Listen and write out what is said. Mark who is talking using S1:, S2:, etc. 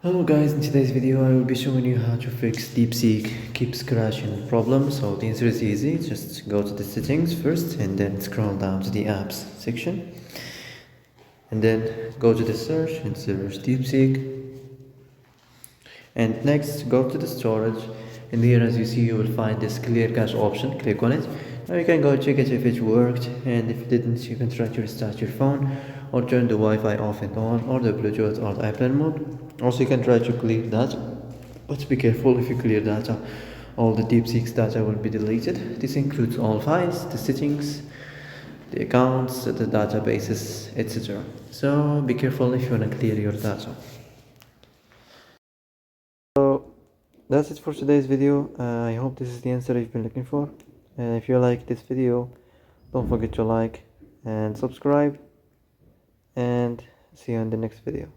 S1: Hello guys, in today's video I will be showing you how to fix Deepseek keeps crashing problem. So the answer is easy. Just go to the settings first and then scroll down to the apps section and then go to the search and search Deepseek, and next go to the storage, and here as you see you will find this clear cache option. Click on it. Now you can go check it if it worked, and if it didn't you can try to restart your phone or turn the Wi-Fi off and on, or the Bluetooth or the airplane mode. Also you can try to clear data, but be careful. If you clear data, all the Deepseek's data will be deleted. This includes all files, the settings, the accounts, the databases, etc. So be careful if you want to clear your data. So that's it for today's video. I hope this is the answer you've been looking for. And if you like this video, don't forget to like and subscribe, and see you in the next video.